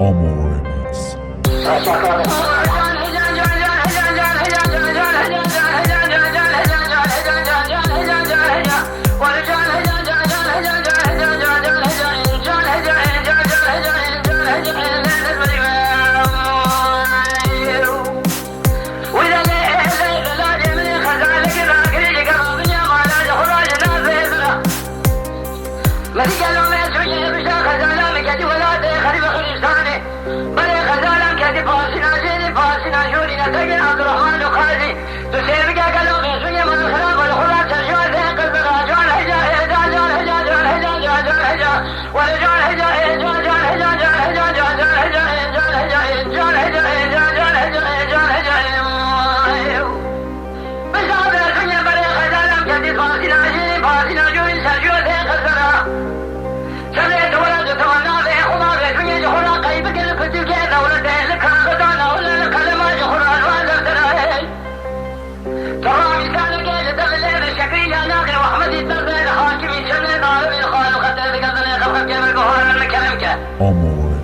Amor Remix. عبد الرحمن القاضي تسير قالوا في سنة من الخلاف والخلاف تشوى ذيق الرجال هجا جال هجا جال هجا جال هجا ورجال هجا جال جال هجا جال هجا جال هجا جال هجا جال هجا جال هجا جال هجا بشعب السنة بريق زالم كدي فاسنا جوري سجوى ذيق الزرع سمعت ولد تمنى في خضار في سنة جخورا قيبك الكتب كيدا ولده لك خدانا ولا لك لما جخورا Amor